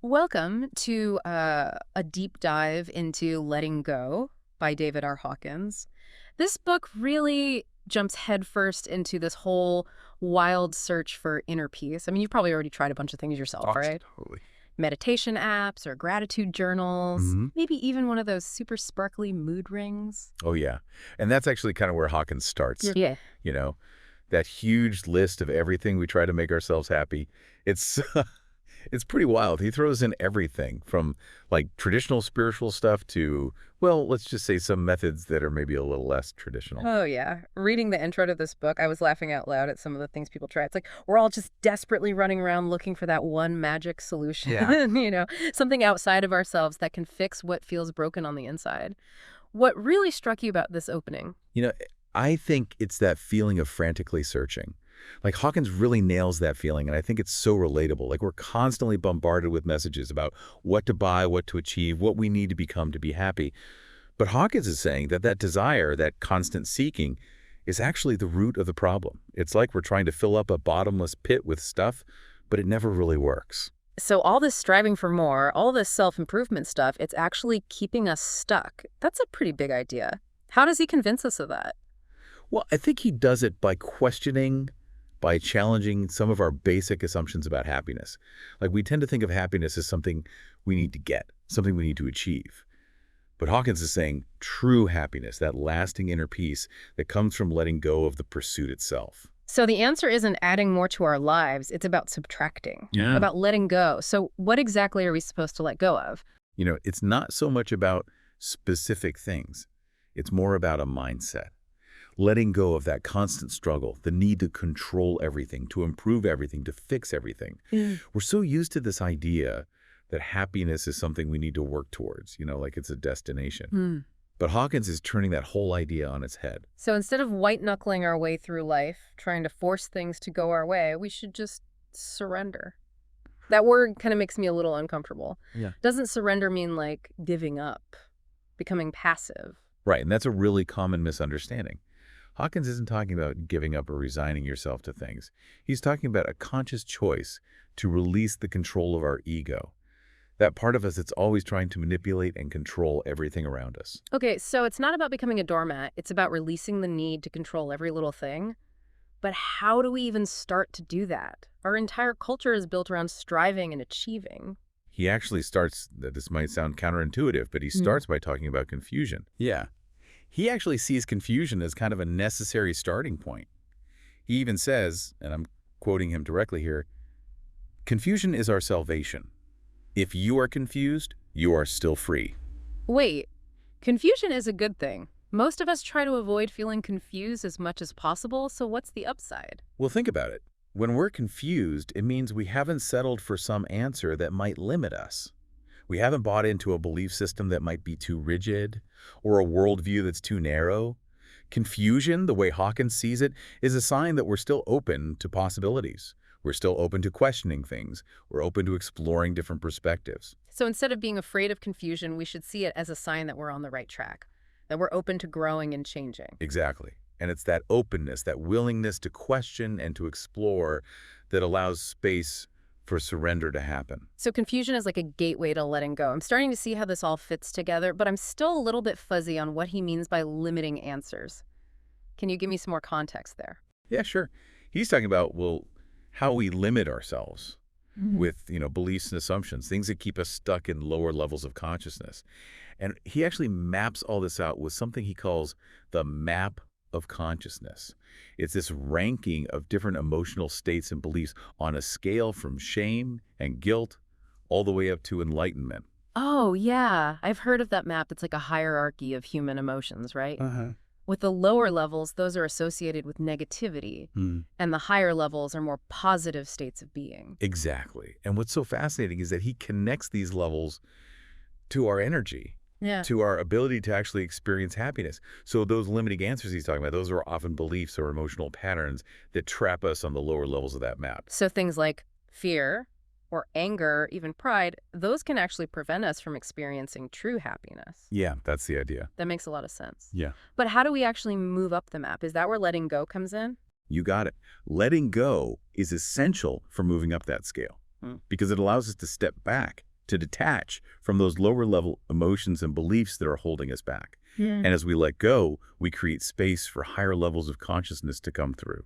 Welcome to a deep dive into Letting Go by David R. Hawkins. This book really jumps headfirst into this whole wild search for inner peace. I mean, you've probably already tried a bunch of things yourself, Oh, right? totally. Meditation apps or gratitude journals, hmm maybe even one of those super sparkly mood rings. Oh, yeah. And that's actually kind of where Hawkins starts. Yeah. You know, that huge list of everything we try to make ourselves happy. It's it's pretty wild. He throws in everything from like traditional spiritual stuff to, well, let's just say some methods that are maybe a little less traditional. Oh, yeah. Reading the intro to this book, I was laughing out loud at some of the things people try. It's like we're all just desperately running around looking for that one magic solution, Yeah. something outside of ourselves that can fix what feels broken on the inside. What really struck you about this opening? You know, I think it's that feeling of frantically searching. Like Hawkins really nails that feeling, and I think it's so relatable. Like we're constantly bombarded with messages about what to buy, what to achieve, what we need to become to be happy. But Hawkins is saying that that desire, that constant seeking, is actually the root of the problem. It's like we're trying to fill up a bottomless pit with stuff, but it never really works. So all this striving for more, all this self-improvement stuff, it's actually keeping us stuck. That's a pretty big idea. How does he convince us of that? Well, I think he does it by questioning, by challenging some of our basic assumptions about happiness. Like we tend to think of happiness as something we need to get, something we need to achieve. But Hawkins is saying true happiness, that lasting inner peace that comes from letting go of the pursuit itself. So the answer isn't adding more to our lives, it's about subtracting, Yeah. about letting go. So what exactly are we supposed to let go of? You know, it's not so much about specific things. It's more about a mindset. Letting go of that constant struggle, the need to control everything, to improve everything, to fix everything. We're so used to this idea that happiness is something we need to work towards, like it's a destination. Hmm. But Hawkins is turning that whole idea on its head. So instead of white-knuckling our way through life, trying to force things to go our way, we should just surrender. That word kind of makes me a little uncomfortable. Yeah. Doesn't surrender mean like giving up, becoming passive? Right, and that's a really common misunderstanding. Hawkins isn't talking about giving up or resigning yourself to things. He's talking about a conscious choice to release the control of our ego. That part of us that's always trying to manipulate and control everything around us. Okay, so it's not about becoming a doormat. It's about releasing the need to control every little thing. But how do we even start to do that? Our entire culture is built around striving and achieving. He actually starts, this might sound counterintuitive, but he starts by talking about confusion. Yeah. He actually sees confusion as kind of a necessary starting point. He even says, and I'm quoting him directly here, confusion is our salvation. If you are confused, you are still free. Wait, confusion is a good thing. Most of us try to avoid feeling confused as much as possible, so what's the upside? Well, think about it. When we're confused, it means we haven't settled for some answer that might limit us. We haven't bought into a belief system that might be too rigid or a worldview that's too narrow. Confusion, the way Hawkins sees it, is a sign that we're still open to possibilities. We're still open to questioning things. We're open to exploring different perspectives. So instead of being afraid of confusion, we should see it as a sign that we're on the right track, that we're open to growing and changing. Exactly. And it's that openness, that willingness to question and to explore that allows space for surrender to happen. So confusion is like a gateway to letting go. I'm starting to see how this all fits together, but I'm still a little bit fuzzy on what he means by limiting answers. Can you give me some more context there? Yeah, sure. He's talking about, well, how we limit ourselves with, beliefs and assumptions, things that keep us stuck in lower levels of consciousness. And he actually maps all this out with something he calls the map of consciousness. It's this ranking of different emotional states and beliefs on a scale from shame and guilt all the way up to enlightenment. Oh, yeah. I've heard of that map. It's like a hierarchy of human emotions, right? Uh-huh. With the lower levels, those are associated with negativity, and the higher levels are more positive states of being. Exactly. And what's so fascinating is that he connects these levels to our energy. Yeah. To our ability to actually experience happiness. So those limiting answers he's talking about, those are often beliefs or emotional patterns that trap us on the lower levels of that map. So things like fear or anger, even pride, those can actually prevent us from experiencing true happiness. Yeah, that's the idea. That makes a lot of sense. Yeah. But how do we actually move up the map? Is that where letting go comes in? You got it. Letting go is essential for moving up that scale because it allows us to step back to detach from those lower level emotions and beliefs that are holding us back. Yeah. And as we let go, we create space for higher levels of consciousness to come through.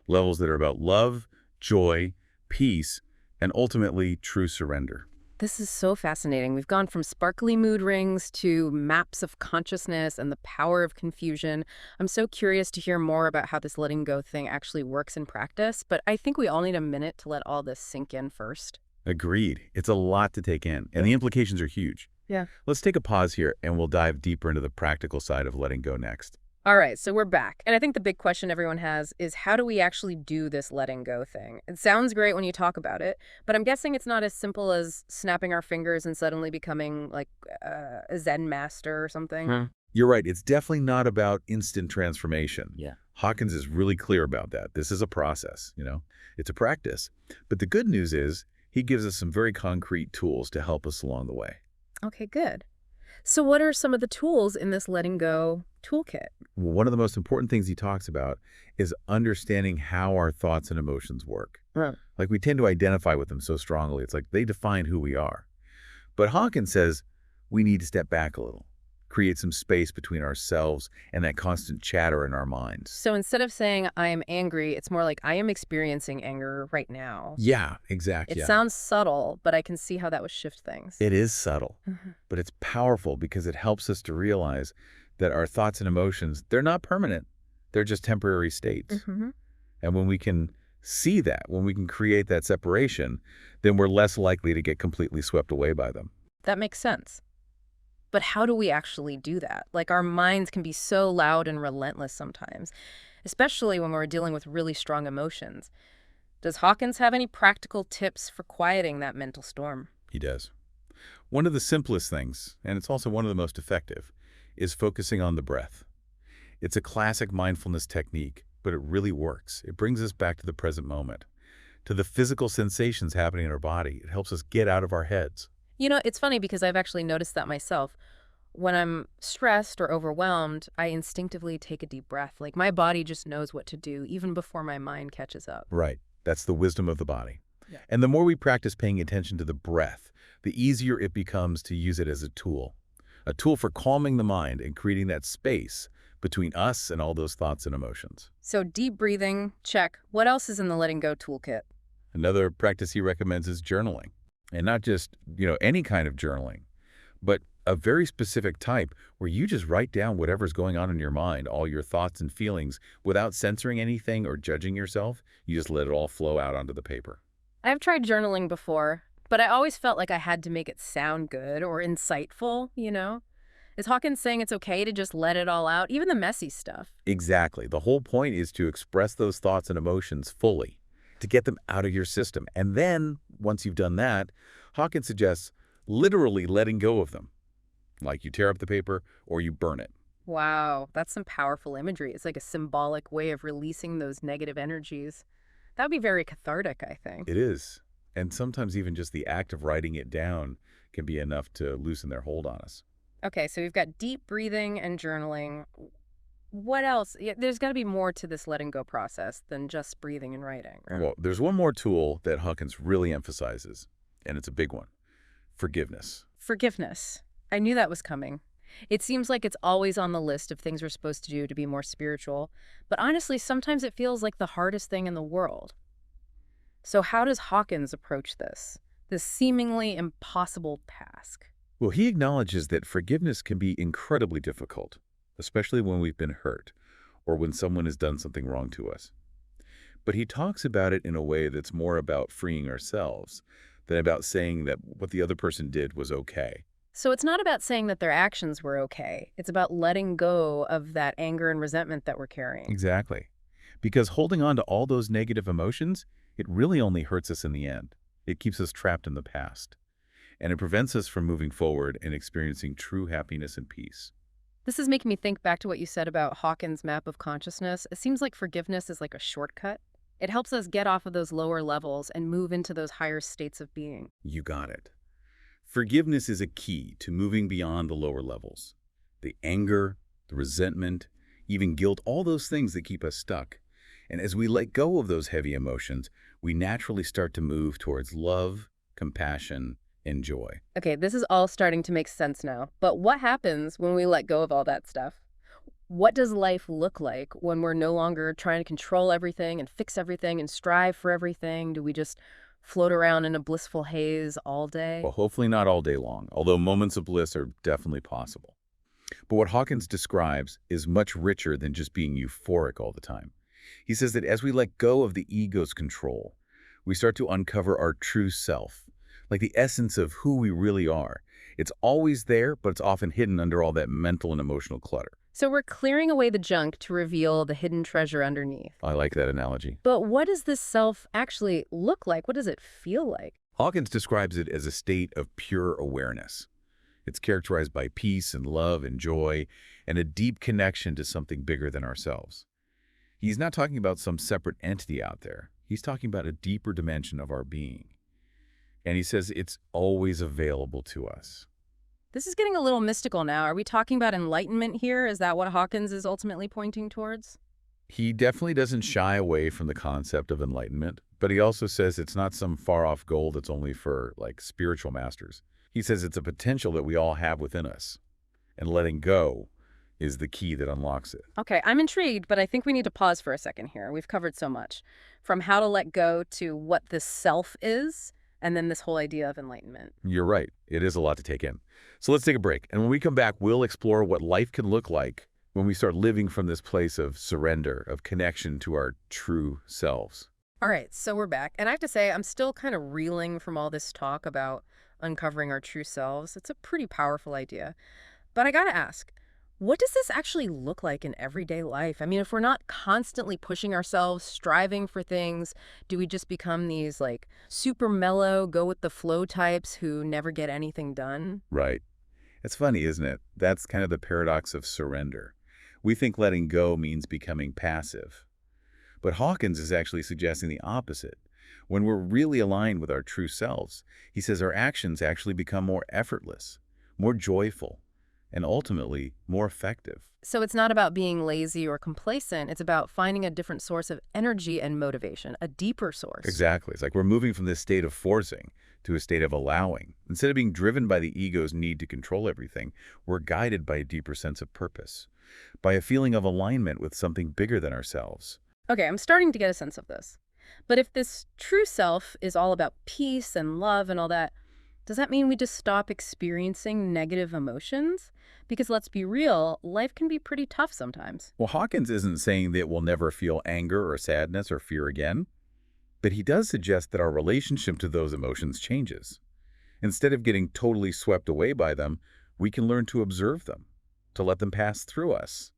Levels that are about love, joy, peace, and ultimately true surrender. This is so fascinating. We've gone from sparkly mood rings to maps of consciousness and the power of confusion. I'm so curious to hear more about how this letting go thing actually works in practice, but I think we all need a minute to let all this sink in first. Agreed. It's a lot to take in, and the implications are huge. Yeah. Let's take a pause here, and we'll dive deeper into the practical side of letting go next. All right, so we're back. And I think the big question everyone has is how do we actually do this letting go thing? It sounds great when you talk about it, but I'm guessing it's not as simple as snapping our fingers and suddenly becoming like a Zen master or something. You're right. It's definitely not about instant transformation. Yeah. Hawkins is really clear about that. This is a process, It's a practice. But the good news is he gives us some very concrete tools to help us along the way. Okay, good. So what are some of the tools in this letting go toolkit? One of the most important things he talks about is understanding how our thoughts and emotions work. Right. Like we tend to identify with them so strongly. It's like they define who we are. But Hawkins says we need to step back a little, create some space between ourselves and that constant chatter in our minds. So instead of saying I am angry, it's more like I am experiencing anger right now. Yeah, exactly. It sounds subtle, but I can see how that would shift things. It is subtle, Mhm. but it's powerful because it helps us to realize that our thoughts and emotions, they're not permanent. They're just temporary states. Mhm. And when we can see that, when we can create that separation, then we're less likely to get completely swept away by them. That makes sense. But how do we actually do that? Like our minds can be so loud and relentless sometimes, especially when we're dealing with really strong emotions. Does Hawkins have any practical tips for quieting that mental storm? He does. One of the simplest things, and it's also one of the most effective, is focusing on the breath. It's a classic mindfulness technique, but it really works. It brings us back to the present moment, to the physical sensations happening in our body. It helps us get out of our heads. You know, it's funny because I've actually noticed that myself. When I'm stressed or overwhelmed, I instinctively take a deep breath. Like my body just knows what to do even before my mind catches up. Right. That's the wisdom of the body. Yeah. And the more we practice paying attention to the breath, the easier it becomes to use it as a tool for calming the mind and creating that space between us and all those thoughts and emotions. So deep breathing, check. What else is in the letting go toolkit? Another practice he recommends is journaling. And not just, any kind of journaling, but a very specific type where you just write down whatever's going on in your mind, all your thoughts and feelings, without censoring anything or judging yourself. You just let it all flow out onto the paper. I've tried journaling before, but I always felt like I had to make it sound good or insightful. Is Hawkins saying it's okay to just let it all out, even the messy stuff? Exactly. The whole point is to express those thoughts and emotions fully, to get them out of your system. And then, once you've done that, Hawkins suggests literally letting go of them. Like you tear up the paper or you burn it. Wow, that's some powerful imagery. It's like a symbolic way of releasing those negative energies. That would be very cathartic, I think. It is. And sometimes even just the act of writing it down can be enough to loosen their hold on us. Okay, so we've got deep breathing and journaling. What else? Yeah, there's got to be more to this letting go process than just breathing and writing. Right? Well, there's one more tool that Hawkins really emphasizes, and it's a big one: forgiveness. Forgiveness. I knew that was coming. It seems like it's always on the list of things we're supposed to do to be more spiritual, but honestly, sometimes it feels like the hardest thing in the world. So how does Hawkins approach this seemingly impossible task? Well, he acknowledges that forgiveness can be incredibly difficult, especially when we've been hurt or when someone has done something wrong to us. But he talks about it in a way that's more about freeing ourselves than about saying that what the other person did was okay. So it's not about saying that their actions were okay. It's about letting go of that anger and resentment that we're carrying. Exactly. Because holding on to all those negative emotions, it really only hurts us in the end. It keeps us trapped in the past. And it prevents us from moving forward and experiencing true happiness and peace. This is making me think back to what you said about Hawkins' map of consciousness. It seems like forgiveness is like a shortcut. It helps us get off of those lower levels and move into those higher states of being. You got it. Forgiveness is a key to moving beyond the lower levels. The anger, the resentment, even guilt, all those things that keep us stuck. And as we let go of those heavy emotions, we naturally start to move towards love, compassion, and joy. Okay, this is all starting to make sense now. But what happens when we let go of all that stuff? What does life look like when we're no longer trying to control everything and fix everything and strive for everything? Do we just float around in a blissful haze all day? Well, hopefully not all day long, although moments of bliss are definitely possible. But what Hawkins describes is much richer than just being euphoric all the time. He says that as we let go of the ego's control, we start to uncover our true self, like the essence of who we really are. It's always there, but it's often hidden under all that mental and emotional clutter. So we're clearing away the junk to reveal the hidden treasure underneath. I like that analogy. But what does this self actually look like? What does it feel like? Hawkins describes it as a state of pure awareness. It's characterized by peace and love and joy and a deep connection to something bigger than ourselves. He's not talking about some separate entity out there. He's talking about a deeper dimension of our being. And he says it's always available to us. This is getting a little mystical now. Are we talking about enlightenment here? Is that what Hawkins is ultimately pointing towards? He definitely doesn't shy away from the concept of enlightenment, but he also says it's not some far-off goal that's only for, like, spiritual masters. He says it's a potential that we all have within us, and letting go is the key that unlocks it. Okay, I'm intrigued, but I think we need to pause for a second here. We've covered so much, from how to let go to what this self is, and then this whole idea of enlightenment. You're right. It is a lot to take in. So let's take a break, and when we come back, we'll explore what life can look like when we start living from this place of surrender, of connection to our true selves. All right, so we're back. And I have to say, I'm still kind of reeling from all this talk about uncovering our true selves. It's a pretty powerful idea. But I gotta ask, what does this actually look like in everyday life? I mean, if we're not constantly pushing ourselves, striving for things, do we just become these like super mellow, go with the flow types who never get anything done? Right. It's funny, isn't it? That's kind of the paradox of surrender. We think letting go means becoming passive. But Hawkins is actually suggesting the opposite. When we're really aligned with our true selves, he says our actions actually become more effortless, more joyful, and ultimately more effective. So it's not about being lazy or complacent. It's about finding a different source of energy and motivation, a deeper source. Exactly. It's like we're moving from this state of forcing to a state of allowing. Instead of being driven by the ego's need to control everything, we're guided by a deeper sense of purpose, by a feeling of alignment with something bigger than ourselves. Okay, I'm starting to get a sense of this. But if this true self is all about peace and love and all that, does that mean we just stop experiencing negative emotions? Because let's be real, life can be pretty tough sometimes. Well, Hawkins isn't saying that we'll never feel anger or sadness or fear again, but he does suggest that our relationship to those emotions changes. Instead of getting totally swept away by them, we can learn to observe them, to let them pass through us,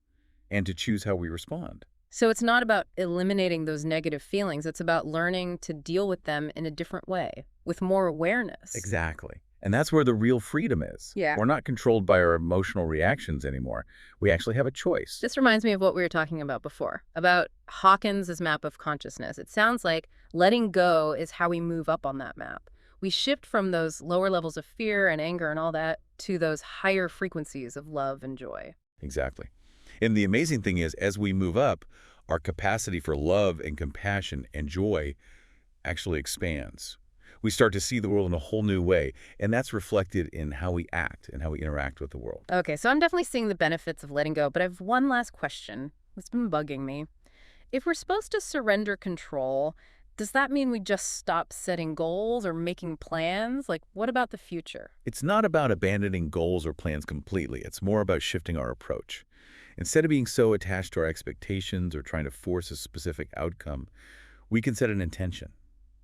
and to choose how we respond. So it's not about eliminating those negative feelings. It's about learning to deal with them in a different way, with more awareness. Exactly. And that's where the real freedom is. Yeah. We're not controlled by our emotional reactions anymore. We actually have a choice. This reminds me of what we were talking about before, about Hawkins' map of consciousness. It sounds like letting go is how we move up on that map. We shift from those lower levels of fear and anger and all that to those higher frequencies of love and joy. Exactly. And the amazing thing is, as we move up, our capacity for love and compassion and joy actually expands. We start to see the world in a whole new way, and that's reflected in how we act and how we interact with the world. Okay, so I'm definitely seeing the benefits of letting go, but I have one last question that's been bugging me. If we're supposed to surrender control, does that mean we just stop setting goals or making plans? Like, what about the future? It's not about abandoning goals or plans completely. It's more about shifting our approach. Instead of being so attached to our expectations or trying to force a specific outcome, we can set an intention.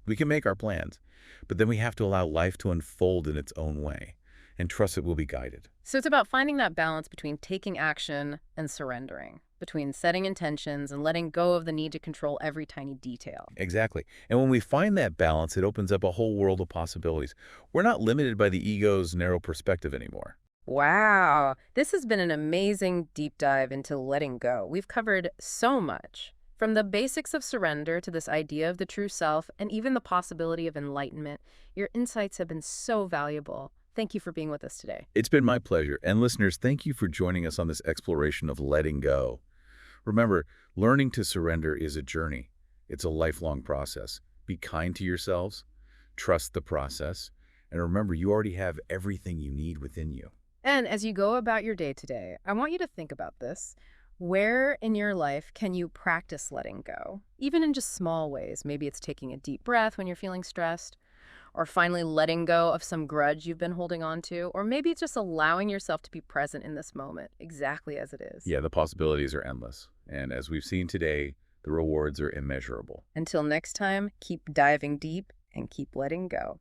We can make our plans, but then we have to allow life to unfold in its own way and trust it will be guided. So it's about finding that balance between taking action and surrendering, between setting intentions and letting go of the need to control every tiny detail. Exactly. And when we find that balance, it opens up a whole world of possibilities. We're not limited by the ego's narrow perspective anymore. Wow, this has been an amazing deep dive into letting go. We've covered so much, from the basics of surrender to this idea of the true self and even the possibility of enlightenment. Your insights have been so valuable. Thank you for being with us today. It's been my pleasure. And listeners, thank you for joining us on this exploration of letting go. Remember, learning to surrender is a journey. It's a lifelong process. Be kind to yourselves, trust the process, And remember, you already have everything you need within you. And as you go about your day today, I want you to think about this. Where in your life can you practice letting go? Even in just small ways. Maybe it's taking a deep breath when you're feeling stressed, or finally letting go of some grudge you've been holding on to, or maybe it's just allowing yourself to be present in this moment, exactly as it is. Yeah, the possibilities are endless. And as we've seen today, the rewards are immeasurable. Until next time, keep diving deep and keep letting go.